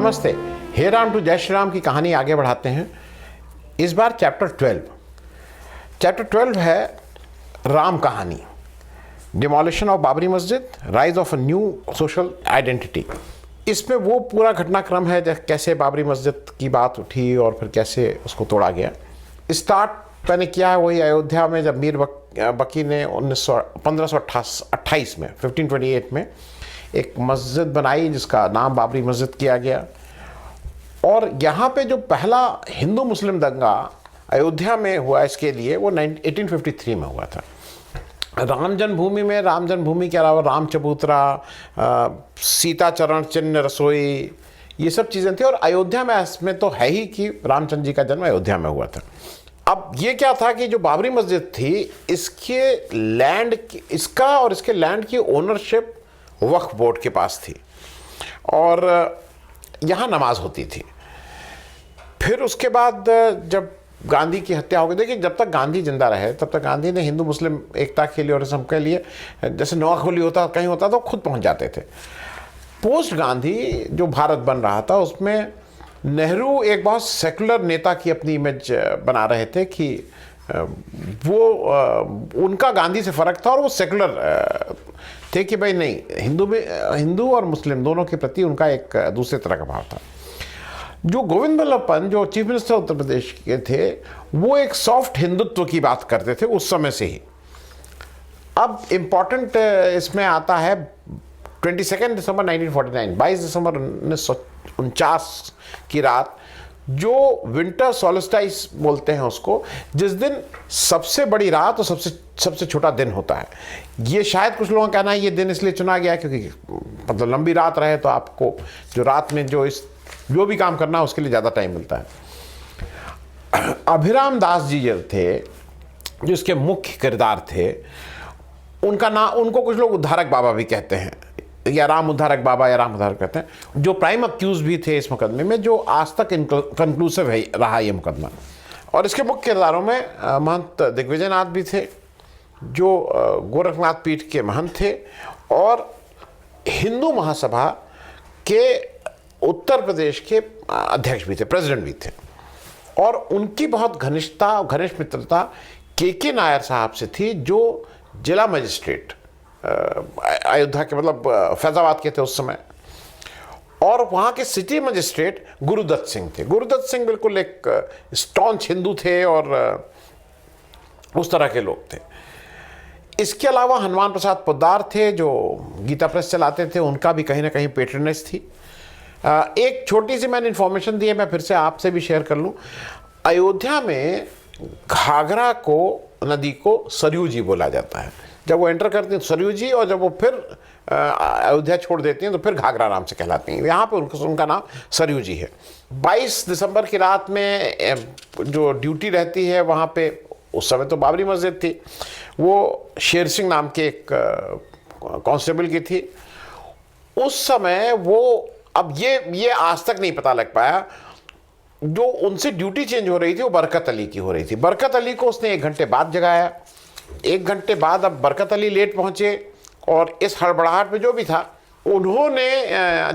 नमस्ते। हे राम टू जय श्री राम की कहानी आगे बढ़ाते हैं। इस बार चैप्टर 12 है राम कहानी, डिमोलिशन ऑफ बाबरी मस्जिद, rise of a new social identity. इसमें वो पूरा घटनाक्रम है कैसे बाबरी मस्जिद की बात उठी और फिर कैसे उसको तोड़ा गया। स्टार्ट मैंने किया है वही अयोध्या में, जब मीर बकी ने 1528 में 1528 में एक मस्जिद बनाई जिसका नाम बाबरी मस्जिद किया गया। और यहाँ पे जो पहला हिंदू मुस्लिम दंगा अयोध्या में हुआ इसके लिए वो 1853 में हुआ था। राम जन्मभूमि में राम जन्मभूमि के अलावा राम चबूतरा, सीता चरण चिन्ह रसोई, ये सब चीज़ें थी। और अयोध्या में इसमें तो है ही कि रामचंद्र जी का जन्म अयोध्या में हुआ था। अब ये क्या था कि जो बाबरी मस्जिद थी इसके लैंड, इसका और इसके लैंड की ओनरशिप वक्फ बोर्ड के पास थी और यहाँ नमाज होती थी। फिर उसके बाद जब गांधी की हत्या हो गई, देखिए जब तक गांधी जिंदा रहे तब तक गांधी ने हिंदू मुस्लिम एकता के लिए और सबके लिए, जैसे नोआखोली होता कहीं होता तो खुद पहुंच जाते थे। पोस्ट गांधी जो भारत बन रहा था उसमें नेहरू एक बहुत सेकुलर नेता की अपनी इमेज बना रहे थे कि वो उनका गांधी से फ़र्क था और वो सेकुलर थे कि भाई नहीं, हिंदू और मुस्लिम दोनों के प्रति उनका एक दूसरे तरह का भाव था। जो गोविंद बल्लभ पंत जो चीफ मिनिस्टर उत्तर प्रदेश के थे वो एक सॉफ्ट हिंदुत्व की बात करते थे उस समय से ही। अब इम्पॉर्टेंट इसमें आता है 22 दिसंबर 1949, 22 दिसंबर 1949 की रात, जो विंटर सोल्स्टिस बोलते हैं उसको, जिस दिन सबसे बड़ी रात और सबसे छोटा दिन होता है। ये शायद कुछ लोगों का कहना है ये दिन इसलिए चुना गया क्योंकि मतलब लंबी रात रहे तो आपको जो रात में जो भी काम करना है उसके लिए ज़्यादा टाइम मिलता है। अभिराम दास जी जो थे, जो इसके मुख्य किरदार थे, उनका नाम, उनको कुछ लोग उद्धारक बाबा भी कहते हैं, या राम उद्धारक बाबा या राम उद्धारक कहते हैं, जो प्राइम अक्यूज भी थे इस मुकदमे में, जो आज तक कंक्लूसिव है रहा ये मुकदमा। और इसके मुख्य किरदारों में महंत दिग्विजयनाथ भी थे जो गोरखनाथ पीठ के महंत थे और हिंदू महासभा के उत्तर प्रदेश के अध्यक्ष भी थे, प्रेसिडेंट भी थे। और उनकी बहुत घनिष्ठ मित्रता के नायर साहब से थी जो जिला मजिस्ट्रेट अयोध्या के, मतलब फैजाबाद के थे उस समय। और वहाँ के सिटी मजिस्ट्रेट गुरुदत्त सिंह थे। गुरुदत्त सिंह बिल्कुल एक स्टॉन्च हिंदू थे और उस तरह के लोग थे। इसके अलावा हनुमान प्रसाद पोद्दार थे जो गीता प्रेस चलाते थे, उनका भी कहीं ना कहीं पेट्रनेज थी। एक छोटी सी मैंने इन्फॉर्मेशन दी है, मैं फिर से आपसे भी शेयर कर लूँ। अयोध्या में घाघरा को, नदी को सरयू जी बोला जाता है। जब वो एंटर करती हैं सरयू जी, और जब वो फिर अयोध्या छोड़ देती हैं तो फिर घाघरा नाम से कहलाती हैं। यहाँ पे उनका नाम सरयू जी है। 22 दिसंबर की रात में जो ड्यूटी रहती है वहाँ पे, उस समय तो बाबरी मस्जिद थी, वो शेर सिंह नाम के एक कांस्टेबल की थी उस समय। वो अब ये आज तक नहीं पता लग पाया, जो उनसे ड्यूटी चेंज हो रही थी वो बरकत अली की हो रही थी। बरकत अली को उसने 1 घंटे बाद जगाया। 1 घंटे बाद अब बरकत अली लेट पहुंचे और इस हड़बड़ाहट में जो भी था उन्होंने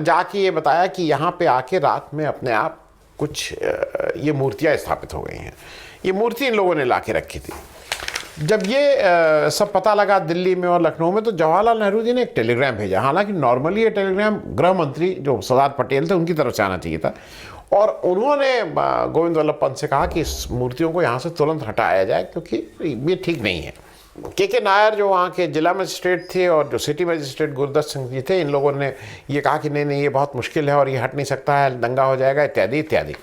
जाके ये बताया कि यहाँ पे आके रात में अपने आप कुछ ये मूर्तियाँ स्थापित हो गई हैं। ये मूर्ति इन लोगों ने ला के रखी थी। जब ये सब पता लगा दिल्ली में और लखनऊ में, तो जवाहरलाल नेहरू जी ने एक टेलीग्राम भेजा। हालांकि नॉर्मली ये टेलीग्राम गृह मंत्री जो सरदार पटेल थे उनकी तरफ से आना चाहिए था, और उन्होंने गोविंद बल्लभ पंत से कहा कि इस मूर्तियों को यहाँ से तुरंत हटाया जाए क्योंकि ये ठीक नहीं है। के नायर जो वहाँ के जिला मजिस्ट्रेट थे और जो सिटी मजिस्ट्रेट गुरुदत्त सिंह जी थे, इन लोगों ने ये कहा कि नहीं ये बहुत मुश्किल है और ये हट नहीं सकता है, दंगा हो जाएगा, इत्यादि इत्यादि।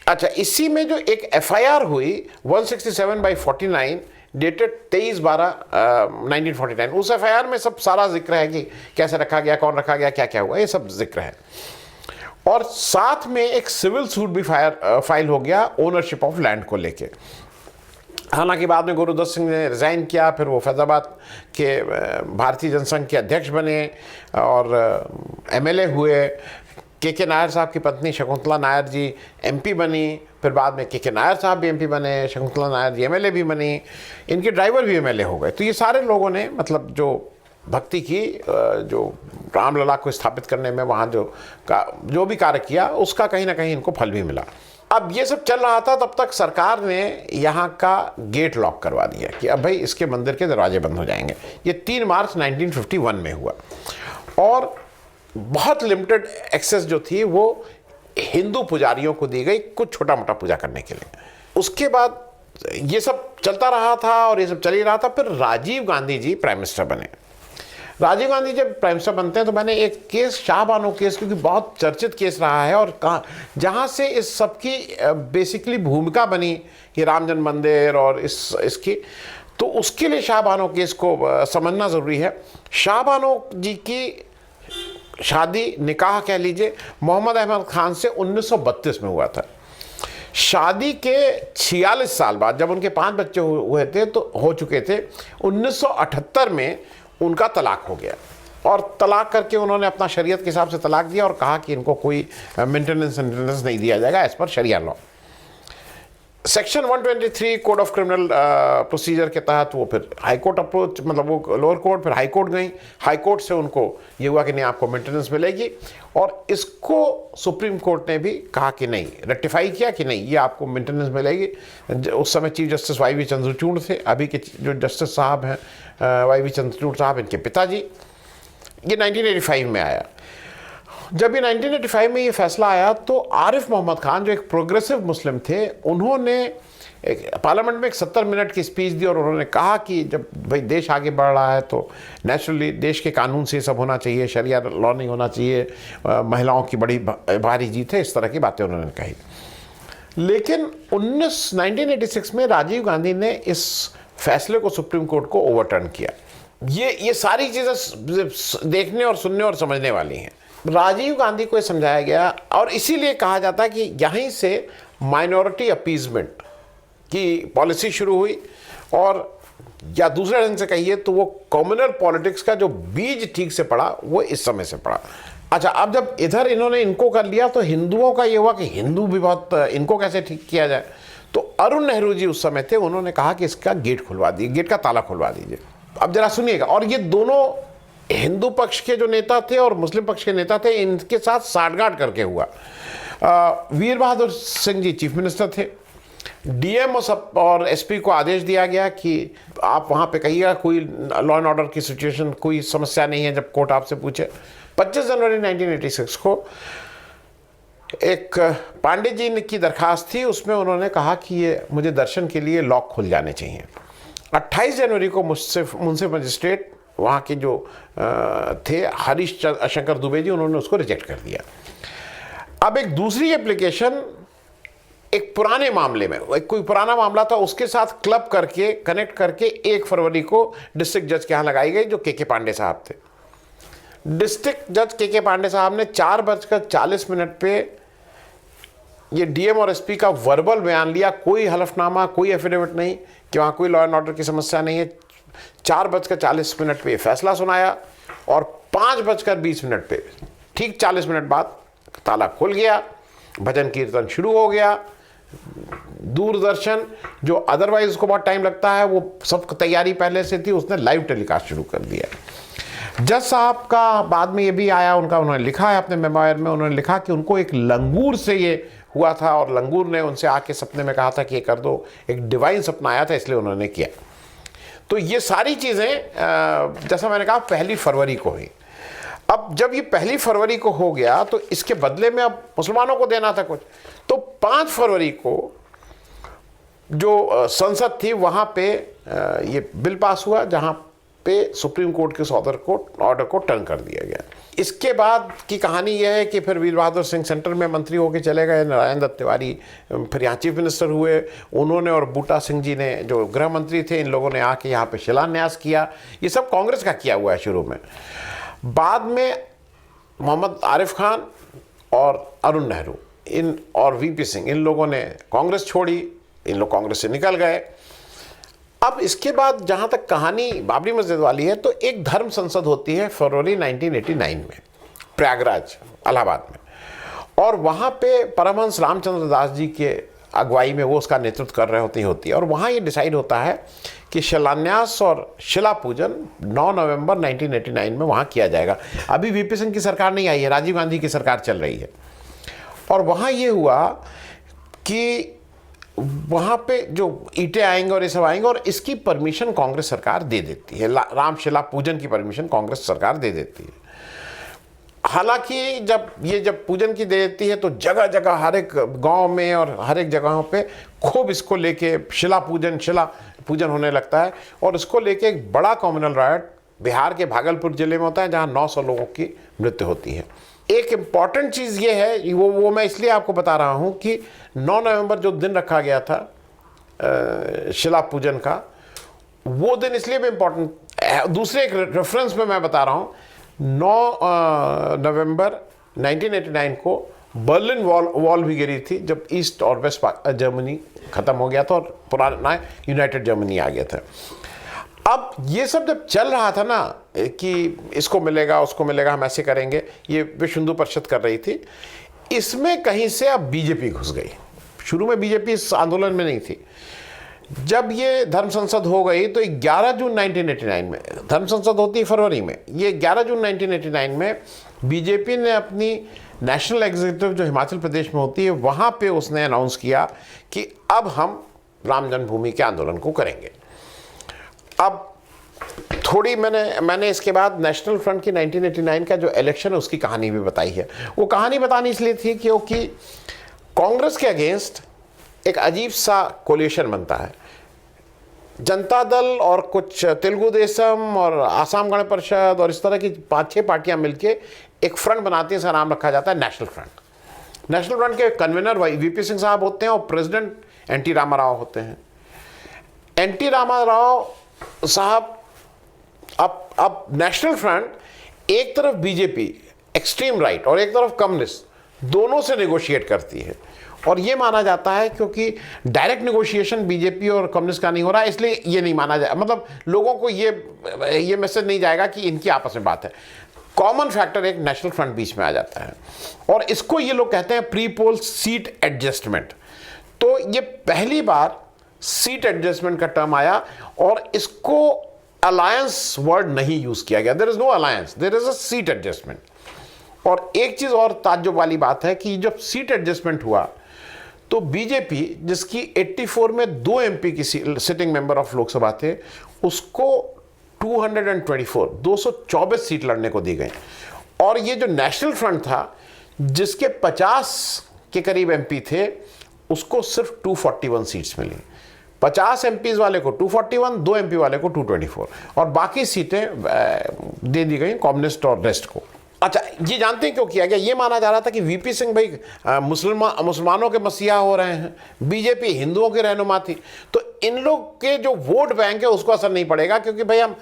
अच्छा, इसी में जो एक FIR हुई 167/49 डेटेड 23/12/1949, उस FIR में सब सारा जिक्र है कि कैसे रखा गया, कौन रखा गया, क्या क्या हुआ, ये सब जिक्र है। और साथ में एक सिविल सूट भी फाइल हो गया ओनरशिप ऑफ लैंड को लेके। हालांकि बाद में गुरुदत्त सिंह ने रिज़ाइन किया, फिर वो फैज़ाबाद के भारतीय जनसंघ के अध्यक्ष बने और MLA हुए। के नायर साहब की पत्नी शकुंतला नायर जी MP बनी, फिर बाद में के नायर साहब भी MP बने, शकुंतला नायर जी MLA भी बनी, इनके ड्राइवर भी MLA हो गए। तो ये सारे लोगों ने, मतलब जो भक्ति की, जो रामलला को स्थापित करने में वहाँ जो भी कार्य किया उसका कहीं ना कहीं इनको फल भी मिला। अब ये सब चल रहा था, तब तक सरकार ने यहाँ का गेट लॉक करवा दिया कि अब भाई इसके मंदिर के दरवाजे बंद हो जाएंगे। ये 3 मार्च 1951 में हुआ और बहुत लिमिटेड एक्सेस जो थी वो हिंदू पुजारियों को दी गई कुछ छोटा मोटा पूजा करने के लिए। उसके बाद ये सब चलता रहा था और ये सब चल ही रहा था। फिर राजीव गांधी जी प्राइम मिनिस्टर बने। राजीव गांधी जब प्राइम मिनिस्टर बनते हैं तो मैंने एक केस, शाहबानो केस, क्योंकि बहुत चर्चित केस रहा है और जहाँ से इस सब की बेसिकली भूमिका बनी कि राम जन्म मंदिर और इसकी, तो उसके लिए शाहबानो केस को समझना ज़रूरी है। शाहबानो जी की शादी, निकाह कह लीजिए, मोहम्मद अहमद खान से 1932 में हुआ था। शादी के 46 साल बाद जब उनके 5 बच्चे हुए थे तो हो चुके थे, 1978 में उनका तलाक हो गया और तलाक करके उन्होंने अपना शरीयत के हिसाब से तलाक दिया और कहा कि इनको कोई मेंटेनेंस नहीं दिया जाएगा as per sharia law. Section 123 code of criminal procedure के तहत वो फिर हाई कोर्ट अप्रोच, मतलब वो लोअर कोर्ट, फिर हाई कोर्ट गई। हाई कोर्ट से उनको ये हुआ कि नहीं, आपको मेंटेनेंस मिलेगी, और इसको सुप्रीम कोर्ट ने भी कहा कि नहीं, रेक्टिफाई किया कि नहीं, ये आपको मेंटेनेंस मिलेगी। उस समय chief justice Y V Chandrachud थे, अभी के जो जस्टिस साहब हैं वाई वी चंद्रचूड़ साहब, इनके पिताजी। ये 1985 में आया। जब ये 1985 में ये फैसला आया तो आरिफ मोहम्मद खान जो एक प्रोग्रेसिव मुस्लिम थे, उन्होंने पार्लियामेंट में एक 70 मिनट की स्पीच दी और उन्होंने कहा कि जब भाई देश आगे बढ़ रहा है तो नेचुरली देश के कानून से सब होना चाहिए, शरिया लॉ नहीं होना चाहिए, महिलाओं की बड़ी भारी जीत है, इस तरह की बातें उन्होंने कही। लेकिन 1986 में राजीव गांधी ने इस फैसले को सुप्रीम कोर्ट को ओवरटर्न किया। ये सारी चीज़ें देखने और सुनने और समझने वाली हैं। राजीव गांधी को समझाया गया और इसीलिए कहा जाता है कि यहीं से माइनॉरिटी अपीजमेंट की पॉलिसी शुरू हुई, और या दूसरे ढंग से कहिए तो वो कम्युनल पॉलिटिक्स का जो बीज ठीक से पड़ा वो इस समय से पड़ा। अच्छा, अब जब इधर इन्होंने इनको कर लिया तो हिंदुओं का ये हुआ कि हिंदू भी बहुत, इनको कैसे ठीक किया जाए। तो अरुण नेहरू जी उस समय थे, उन्होंने कहा कि इसका गेट खुलवा दीजिए, गेट का ताला खुलवा दीजिए। अब जरा सुनिएगा, और ये दोनों हिंदू पक्ष के जो नेता थे और मुस्लिम पक्ष के नेता थे, इनके साथ साठगांठ करके हुआ। वीर बहादुर सिंह जी चीफ मिनिस्टर थे। डीएम और एसपी को आदेश दिया गया कि आप वहाँ पे कहिएगा कोई लॉ एंड ऑर्डर की सिचुएशन, कोई समस्या नहीं है जब कोर्ट आपसे पूछे। 25 जनवरी 1986 को एक पांडे जी की दरखास्त थी, उसमें उन्होंने कहा कि ये मुझे दर्शन के लिए लॉक खुल जाने चाहिए। 28 जनवरी को मुंसिफ मजिस्ट्रेट वहाँ के जो थे हरीश शंकर दुबे जी, उन्होंने उसको रिजेक्ट कर दिया। अब एक दूसरी एप्लीकेशन एक पुराने मामले में, कोई पुराना मामला था, उसके साथ क्लब करके, कनेक्ट करके 1 फरवरी को डिस्ट्रिक्ट जज के यहाँ लगाई गई, जो के पांडे साहब थे। डिस्ट्रिक्ट जज के पांडे साहब ने 4:40 पे ये डीएम और एसपी का वर्बल बयान लिया। कोई हलफनामा, कोई एफिडेविट नहीं कि वहाँ कोई लॉ एंड ऑर्डर की समस्या नहीं है। 4:40 पे फैसला सुनाया और 5:20 पे, ठीक 40 मिनट बाद ताला खुल गया, भजन कीर्तन शुरू हो गया। दूरदर्शन, जो अदरवाइज उसको बहुत टाइम लगता है, वो सब तैयारी पहले से थी, उसने लाइव टेलीकास्ट शुरू कर दिया। जज साहब का बाद में ये भी आया, उन्होंने लिखा है अपने मेमोयर में, उन्होंने लिखा कि उनको एक लंगूर से ये हुआ था और लंगूर ने उनसे आके सपने में कहा था कि ये कर दो। एक डिवाइन सपना आया था, इसलिए उन्होंने किया। तो ये सारी चीज़ें जैसा मैंने कहा 1 फरवरी को हुई। अब जब ये 1 फरवरी को हो गया तो इसके बदले में अब मुसलमानों को देना था कुछ। तो 5 फरवरी को जो संसद थी वहाँ पे ये बिल पास हुआ, जहाँ पे सुप्रीम कोर्ट के ऑर्डर को टर्न कर दिया गया। इसके बाद की कहानी यह है कि फिर वीर बहादुर सिंह सेंटर में मंत्री होकर चले गए, नारायण दत्त तिवारी फिर यहाँ चीफ मिनिस्टर हुए। उन्होंने और बूटा सिंह जी ने, जो गृह मंत्री थे, इन लोगों ने आके यहाँ पे शिलान्यास किया। ये सब कांग्रेस का किया हुआ है शुरू में। बाद में मोहम्मद आरिफ खान और अरुण नेहरू और वीपी सिंह, इन लोगों ने कांग्रेस छोड़ी, इन लोग कांग्रेस से निकल गए। अब इसके बाद जहाँ तक कहानी बाबरी मस्जिद वाली है, तो एक धर्म संसद होती है फरवरी 1989 में प्रयागराज, इलाहाबाद में, और वहाँ पे परमहंस रामचंद्र दास जी के अगुवाई में वो उसका नेतृत्व कर रहे होती है। और वहाँ ये डिसाइड होता है कि शिलान्यास और शिला पूजन 9 नवंबर 1989 में वहाँ किया जाएगा। अभी वीपी सिंह की सरकार नहीं आई है, राजीव गांधी की सरकार चल रही है। और वहाँ ये हुआ कि वहाँ पे जो ईंटें आएंगे और ये सब आएंगे, और इसकी परमिशन कांग्रेस सरकार दे देती है। रामशिला पूजन की परमिशन कांग्रेस सरकार दे देती है। हालांकि जब पूजन की दे देती है तो जगह जगह हर एक गांव में और हर एक जगहों पे खूब इसको लेके शिला पूजन होने लगता है, और इसको लेके एक बड़ा कम्युनल रायट बिहार के भागलपुर जिले में होता है, जहां 900 लोगों की मृत्यु होती है। एक इम्पॉर्टेंट चीज़ ये है, वो मैं इसलिए आपको बता रहा हूँ कि 9 नवंबर जो दिन रखा गया था शिला पूजन का, वो दिन इसलिए भी इम्पॉर्टेंट, दूसरे एक रेफरेंस में मैं बता रहा हूँ, 9 नवंबर 1989 को बर्लिन वॉल भी गिरी थी, जब ईस्ट और वेस्ट जर्मनी ख़त्म हो गया था और पुराना यूनाइटेड जर्मनी आ गया था। अब ये सब जब चल रहा था ना कि इसको मिलेगा उसको मिलेगा, हम ऐसे करेंगे, ये विश्व हिंदू परिषद कर रही थी, इसमें कहीं से अब बीजेपी घुस गई। शुरू में बीजेपी इस आंदोलन में नहीं थी। जब ये धर्म संसद हो गई तो 11 जून 1989 में, धर्म संसद होती है फरवरी में, ये 11 जून 1989 में बीजेपी ने अपनी नेशनल एग्जीक्यूटिव जो हिमाचल प्रदेश में होती है, वहाँ पे उसने अनाउंस किया कि अब हम राम जन्मभूमि के आंदोलन को करेंगे। अब थोड़ी मैंने इसके बाद नेशनल फ्रंट की 1989 का जो इलेक्शन है उसकी कहानी भी बताई है। वो कहानी बतानी इसलिए थी क्योंकि कांग्रेस के अगेंस्ट एक अजीब सा कोलिशन बनता है। जनता दल और कुछ तेलुगु देशम और आसाम गण परिषद और इस तरह की 5-6 पार्टियां मिलके एक फ्रंट बनाती हैं, इसका नाम रखा जाता है नेशनल फ्रंट। नेशनल फ्रंट के कन्वीनर वीपी सिंह साहब होते हैं और प्रेसिडेंट एनटी रामाराव होते हैं। एनटी रामाराव साहब अब नेशनल फ्रंट एक तरफ बीजेपी एक्सट्रीम राइट और एक तरफ कम्युनिस्ट दोनों से नेगोशिएट करती है, और ये माना जाता है क्योंकि डायरेक्ट नेगोशिएशन बीजेपी और कम्युनिस्ट का नहीं हो रहा है, इसलिए ये नहीं माना जाए, मतलब लोगों को ये मैसेज नहीं जाएगा कि इनकी आपस में बात है। कॉमन फैक्टर एक नेशनल फ्रंट बीच में आ जाता है, और इसको ये लोग कहते हैं प्री पोल सीट एडजस्टमेंट। तो ये पहली बार सीट एडजस्टमेंट का टर्म आया, और इसको अलायंस वर्ड नहीं यूज किया गया। There is no alliance, there is a seat adjustment. और एक चीज और ताज्जुब वाली बात है कि जब सीट एडजस्टमेंट हुआ तो बीजेपी, जिसकी 84 में 2 एमपी की सिटिंग मेंबर ऑफ लोकसभा थे, उसको 224 सीट लड़ने को दी गई। और ये जो नेशनल फ्रंट था, जिसके 50 के करीब एमपी थे, उसको सिर्फ 241 सीट्स मिली। 50 एमपीज वाले को 241, 2 एमपी वाले को 224, और बाकी सीटें दे दी गई कम्युनिस्ट और रेस्ट को। अच्छा, ये जानते हैं क्यों किया गया? ये माना जा रहा था कि वीपी सिंह भाई मुसलमानों के मसीहा हो रहे हैं, बीजेपी हिंदुओं की रहनुमा थी, तो इन लोग के जो वोट बैंक है उसको असर नहीं पड़ेगा, क्योंकि भाई हम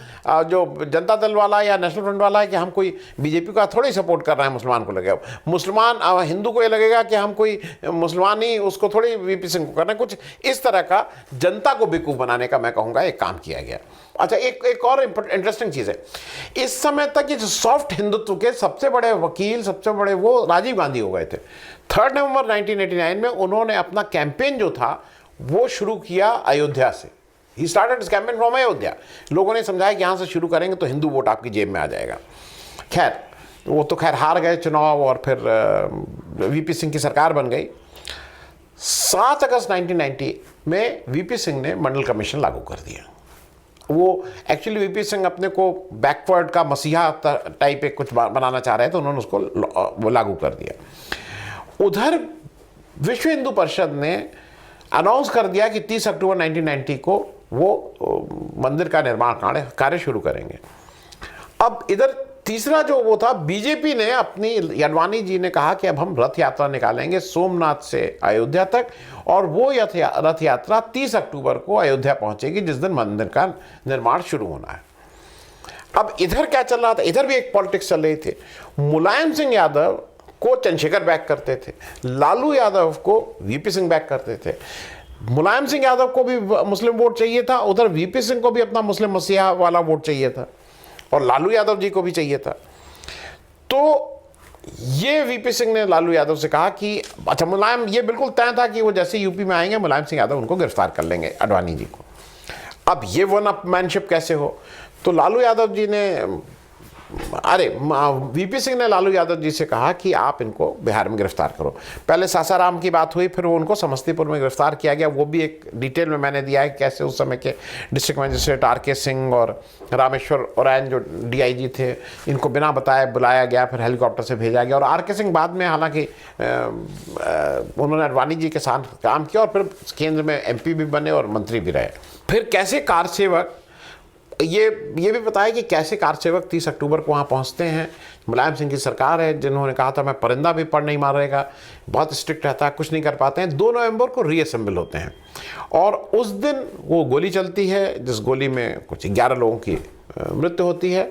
जो जनता दल वाला या नेशनल फ्रंट वाला है कि हम कोई बीजेपी का थोड़ी सपोर्ट कर रहे हैं, मुसलमान को लगेगा, मुसलमान हिंदू को ये लगेगा कि हम कोई मुसलमान ही उसको थोड़ी वीपी सिंह को कर रहे हैं। कुछ इस तरह का जनता को बेवकूफ़ बनाने का मैं कहूँगा एक काम किया गया। अच्छा, एक और इंटरेस्टिंग चीज़ है, इस समय तक ये सॉफ्ट हिंदुत्व के सबसे बड़े वकील, सबसे बड़े वो राजीव गांधी हो गए थे। 3 नवंबर 1989 में उन्होंने अपना कैंपेन जो था वो शुरू किया अयोध्या से। He started his campaign from Ayodhya. लोगों ने समझाया कि यहाँ से शुरू करेंगे तो हिंदू वोट आपकी जेब में आ जाएगा। खैर, वो तो खैर हार गए चुनाव, और फिर वीपी सिंह की सरकार बन गई। 7 अगस्त 1990 में वीपी सिंह ने मंडल कमीशन लागू कर दिया। वो एक्चुअली वीपी सिंह अपने को बैकवर्ड का मसीहा टाइप एक कुछ बनाना चाह रहे थे, उन्होंने उसको वो लागू कर दिया। उधर विश्व हिंदू परिषद ने अनाउंस कर दिया कि 30 अक्टूबर 1990 को वो मंदिर का निर्माण कार्य शुरू करेंगे। अब इधर तीसरा जो वो था, बीजेपी ने अपनी, अडवाणी जी ने कहा कि अब हम रथ यात्रा निकालेंगे सोमनाथ से अयोध्या तक, और वो रथ यात्रा 30 अक्टूबर को अयोध्या पहुंचेगी, जिस दिन मंदिर का निर्माण शुरू होना है। अब इधर क्या चल रहा था? इधर भी एक पॉलिटिक्स चल रही थी। मुलायम सिंह यादव को चंद्रशेखर बैक करते थे, लालू यादव को वीपी सिंह बैक करते थे। मुलायम सिंह यादव को भी मुस्लिम वोट चाहिए था, उधर वीपी सिंह को भी अपना मुस्लिम मसीहा वाला वोट चाहिए था, और लालू यादव जी को भी चाहिए था। तो ये वीपी सिंह ने लालू यादव से कहा कि अच्छा, मुलायम, ये बिल्कुल तय था कि वो जैसे यूपी में आएंगे मुलायम सिंह यादव उनको गिरफ्तार कर लेंगे, अडवाणी जी को। अब ये वन अपमैनशिप कैसे हो? तो लालू यादव जी ने, वीपी सिंह ने लालू यादव जी से कहा कि आप इनको बिहार में गिरफ्तार करो। पहले सासाराम की बात हुई, फिर वो उनको समस्तीपुर में गिरफ्तार किया गया। वो भी एक डिटेल में मैंने दिया है कैसे उस समय के डिस्ट्रिक्ट मजिस्ट्रेट आर.के. सिंह और रामेश्वर ओरायन जो डीआईजी थे, इनको बिना बताए बुलाया गया, फिर हेलीकॉप्टर से भेजा गया। और आर.के. सिंह बाद में हालांकि उन्होंने अडवाणी जी के साथ काम किया और फिर केंद्र में एमपी भी बने और मंत्री भी रहे। फिर कैसे कार सेवक, ये भी बताया कि कैसे कार सेवक 30 अक्टूबर को वहाँ पहुँचते हैं। मुलायम सिंह की सरकार है जिन्होंने कहा था मैं परिंदा भी पर नहीं मारेगा, बहुत स्ट्रिक्ट रहता है, कुछ नहीं कर पाते हैं। 2 नवंबर को रीअसेंबल होते हैं और उस दिन वो गोली चलती है, जिस गोली में कुछ 11 लोगों की मृत्यु होती है।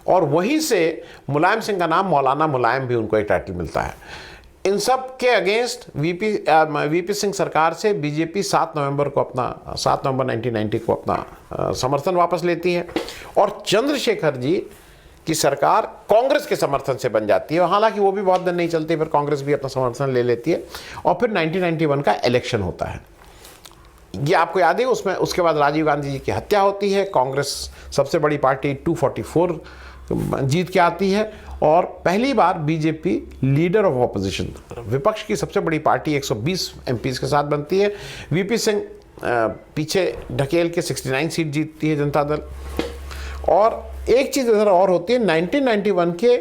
और वहीं से मुलायम सिंह का नाम मौलाना मुलायम भी उनको एक टाइटल मिलता है। इन सब के अगेंस्ट वीपी सिंह सरकार से बीजेपी 7 नवंबर 1990 को अपना समर्थन वापस लेती है और चंद्रशेखर जी की सरकार कांग्रेस के समर्थन से बन जाती है। हालांकि वो भी बहुत दिन नहीं चलती, फिर कांग्रेस भी अपना समर्थन ले लेती है और फिर 1991 का इलेक्शन होता है। ये आपको याद है, उसमें उसके बाद राजीव गांधी जी की हत्या होती है। कांग्रेस सबसे बड़ी पार्टी 244 जीत के आती है और पहली बार बीजेपी लीडर ऑफ ऑपोजिशन, विपक्ष की सबसे बड़ी पार्टी 120 एमपीज के साथ बनती है। वीपी सिंह पीछे ढकेल के 69 सीट जीतती है जनता दल। और एक चीज़ इधर और होती है, 1991 के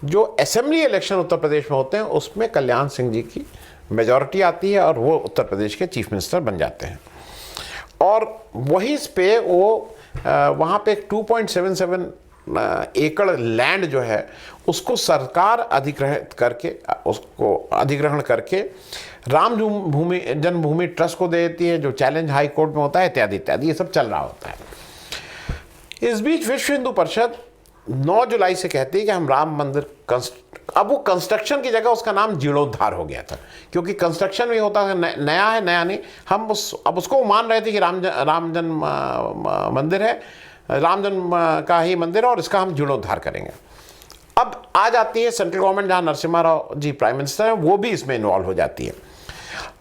जो असेंबली इलेक्शन उत्तर प्रदेश में होते हैं उसमें कल्याण सिंह जी की मेजॉरिटी आती है और वो उत्तर प्रदेश के चीफ मिनिस्टर बन जाते हैं। और वहीं पे वो वहाँ पे 2.77 एकड़ लैंड जो है उसको सरकार अधिग्रहण करके राम जन्मभूमि ट्रस्ट को दे देती है, जो चैलेंज हाई कोर्ट में होता है, इत्यादि इत्यादि। ये सब चल रहा होता है। इस बीच विश्व हिंदू परिषद 9 जुलाई से कहती है कि हम राम मंदिर अब वो कंस्ट्रक्शन की जगह उसका नाम जीर्णोद्धार हो गया था, क्योंकि कंस्ट्रक्शन भी होता है, नया है, नया नहीं। हम अब उसको मान रहे थे कि राम जन्म मंदिर है, राम जन्म का ही मंदिर है और इसका हम जीर्णोद्धार करेंगे। अब आ जाती है सेंट्रल गवर्नमेंट, जहाँ नरसिम्हा राव जी प्राइम मिनिस्टर हैं, वो भी इसमें इन्वॉल्व हो जाती है।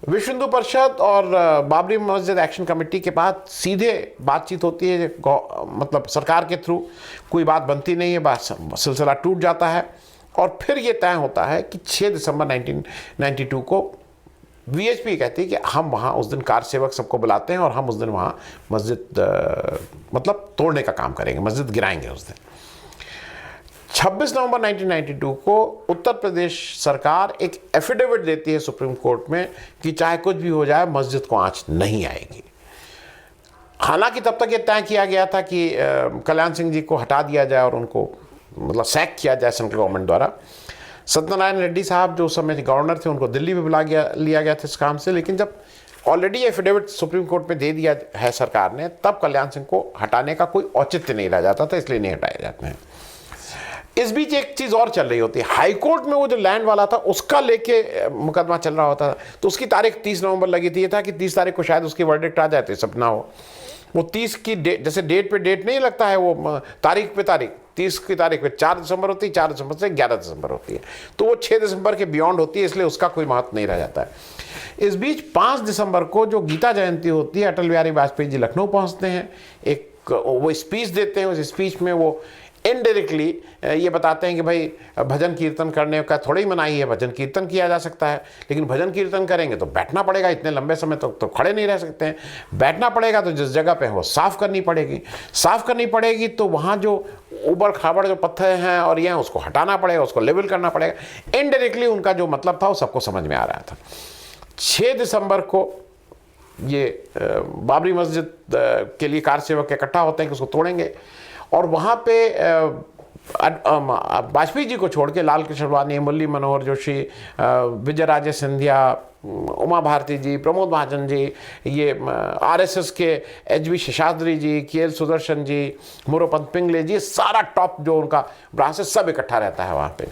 विश्व हिंदू परिषद और बाबरी मस्जिद एक्शन कमेटी के बाद सीधे बातचीत होती है, मतलब सरकार के थ्रू कोई बात बनती नहीं है, बात सिलसिला टूट जाता है। और फिर ये तय होता है कि 6 दिसंबर 1992 को वीएचपी कहती है कि हम वहाँ उस दिन कार सेवक सबको बुलाते हैं और हम उस दिन वहाँ मस्जिद मतलब तोड़ने का काम करेंगे, मस्जिद गिराएंगे उस दिन। 26 नवंबर 1992 को उत्तर प्रदेश सरकार एक एफिडेविट देती है सुप्रीम कोर्ट में कि चाहे कुछ भी हो जाए मस्जिद को आंच नहीं आएगी। हालांकि तब तक ये तय किया गया था कि कल्याण सिंह जी को हटा दिया जाए और उनको मतलब सैक किया जाए सेंट्रल गवर्नमेंट द्वारा। सत्यनारायण रेड्डी साहब जो उस समय गवर्नर थे, उनको दिल्ली में लिया गया था इस काम से। लेकिन जब ऑलरेडी एफिडेविट सुप्रीम कोर्ट में दे दिया है सरकार ने, तब कल्याण सिंह को हटाने का कोई औचित्य नहीं रह जाता था, इसलिए नहीं हटाए जाते हैं। इस बीच एक चीज़ और चल रही होती है, हाई कोर्ट में वो जो लैंड वाला था उसका लेके मुकदमा चल रहा होता था। तो उसकी तारीख 30 नवंबर लगी थी। ये था कि 30 तारीख को शायद उसकी वर्डिक्ट आ जाती, सपना हो। वो 30 की डेट, जैसे डेट पे डेट नहीं लगता है, वो तारीख पे तारीख, 30 की तारीख पे 4 दिसंबर होती है, 4 दिसंबर से 11 दिसंबर होती है, तो वो 6 दिसंबर के बियॉन्ड होती है, इसलिए उसका कोई महत्व नहीं रह जाता है। इस बीच 5 दिसंबर को जो गीता जयंती होती है, अटल बिहारी वाजपेयी जी लखनऊ पहुंचते हैं, एक वो स्पीच देते हैं। उस स्पीच में वो इनडायरेक्टली ये बताते हैं कि भाई भजन कीर्तन करने का थोड़ा ही मनाही है, भजन कीर्तन किया जा सकता है, लेकिन भजन कीर्तन करेंगे तो बैठना पड़ेगा, इतने लंबे समय तक तो खड़े नहीं रह सकते हैं। बैठना पड़ेगा तो जिस जगह पे है वो साफ़ करनी पड़ेगी, तो वहाँ जो ऊबड़ खाबड़ जो पत्थर हैं और ये हैं उसको हटाना पड़ेगा, उसको लेवल करना पड़ेगा। इनडायरेक्टली उनका जो मतलब था वो सबको समझ में आ रहा था। 6 दिसंबर को ये बाबरी मस्जिद के लिए कार सेवक इकट्ठा होते हैं कि उसको तोड़ेंगे और वहाँ पे वाजपेयी जी को छोड़ के लाल कृष्ण आडवाणी, मुरली मनोहर जोशी, विजय राजे सिंधिया, उमा भारती जी, प्रमोद महाजन जी, ये आरएसएस के एचबी शेषाद्री जी, केएल सुदर्शन जी, मोरोपंत पिंगले जी, सारा टॉप जो उनका ब्रांच है सब इकट्ठा रहता है वहाँ पे।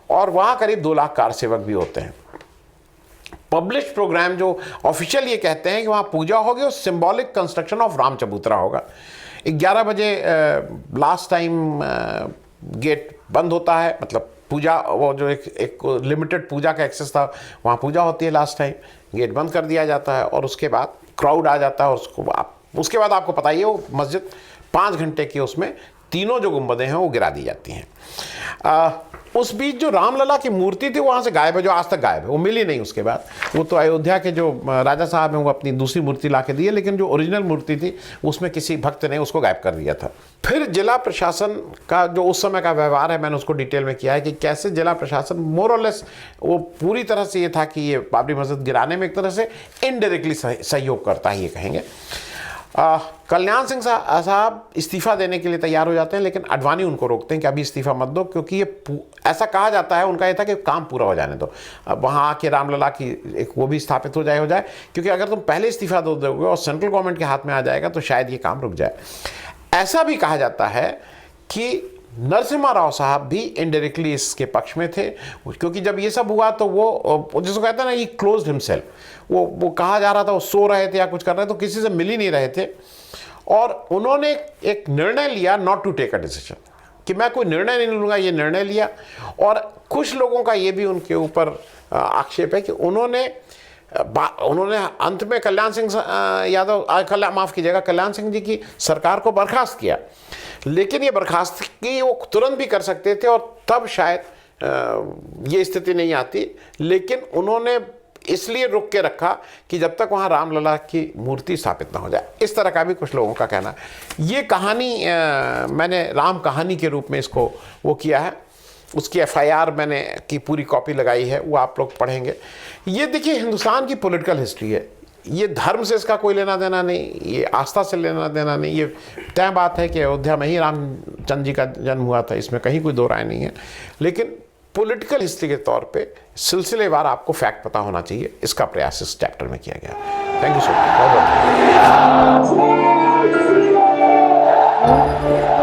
और वहाँ करीब 2 लाख कार सेवक भी होते हैं। पब्लिश प्रोग्राम जो ऑफिशियल ये कहते हैं कि वहाँ पूजा होगी और सिंबॉलिक कंस्ट्रक्शन ऑफ राम चबूतरा होगा। 11 बजे लास्ट टाइम गेट बंद होता है, मतलब पूजा, वो जो एक लिमिटेड पूजा का एक्सेस था, वहाँ पूजा होती है लास्ट टाइम, गेट बंद कर दिया जाता है और उसके बाद क्राउड आ जाता है और उसको आप उसके बाद आपको पता ही है वो मस्जिद 5 घंटे की उसमें तीनों जो गुंबदें हैं वो गिरा दी जाती हैं। उस बीच जो रामलला की मूर्ति थी वहाँ से गायब है, जो आज तक गायब है, वो मिली नहीं उसके बाद। वो तो अयोध्या के जो राजा साहब हैं वो अपनी दूसरी मूर्ति ला के दिए, लेकिन जो ओरिजिनल मूर्ति थी उसमें किसी भक्त ने उसको गायब कर दिया था। फिर जिला प्रशासन का जो उस समय का व्यवहार है, मैंने उसको डिटेल में किया है कि कैसे जिला प्रशासन मोर और लेस वो पूरी तरह से ये था कि ये बाबरी मस्जिद गिराने में एक तरह से इनडायरेक्टली सहयोग करता है, ये कहेंगे। कल्याण सिंह साहब इस्तीफ़ा देने के लिए तैयार हो जाते हैं, लेकिन आडवाणी उनको रोकते हैं कि अभी इस्तीफ़ा मत दो, क्योंकि ये ऐसा कहा जाता है, उनका ये था कि काम पूरा हो जाने दो, अब वहाँ आके रामलला की एक वो भी स्थापित हो जाए, क्योंकि अगर तुम पहले इस्तीफ़ा दो दोगे और सेंट्रल गवर्नमेंट के हाथ में आ जाएगा तो शायद ये काम रुक जाए। ऐसा भी कहा जाता है कि नरसिम्हा राव साहब भी इनडायरेक्टली इसके पक्ष में थे, क्योंकि जब ये सब हुआ तो वो जिसको कहते हैं ना, ये क्लोज्ड हिमसेल्फ, वो कहा जा रहा था वो सो रहे थे या कुछ कर रहे थे, तो किसी से मिल ही नहीं रहे थे, और उन्होंने एक निर्णय लिया not to take a decision, कि मैं कोई निर्णय नहीं लूँगा, ये निर्णय लिया। और कुछ लोगों का ये भी उनके ऊपर आक्षेप है कि उन्होंने अंत में कल्याण सिंह यादव, माफ़ कीजिएगा, कल्याण सिंह जी की सरकार को बर्खास्त किया, लेकिन ये बर्खास्तगी वो तुरंत भी कर सकते थे और तब शायद ये स्थिति नहीं आती, लेकिन उन्होंने इसलिए रुक के रखा कि जब तक वहाँ रामलला की मूर्ति स्थापित ना हो जाए। इस तरह का भी कुछ लोगों का कहना है। ये कहानी मैंने राम कहानी के रूप में इसको वो किया है, उसकी FIR मैंने की पूरी कॉपी लगाई है, वो आप लोग पढ़ेंगे। ये देखिए हिंदुस्तान की पॉलिटिकल हिस्ट्री है, ये धर्म से इसका कोई लेना देना नहीं, ये आस्था से लेना देना नहीं, ये तय बात है कि अयोध्या में ही रामचंद्र जी का जन्म हुआ था, इसमें कहीं कोई दो राय नहीं है, लेकिन पॉलिटिकल हिस्ट्री के तौर पे सिलसिलेवार आपको फैक्ट पता होना चाहिए। इसका प्रयास इस चैप्टर में किया गया। Thank you so much.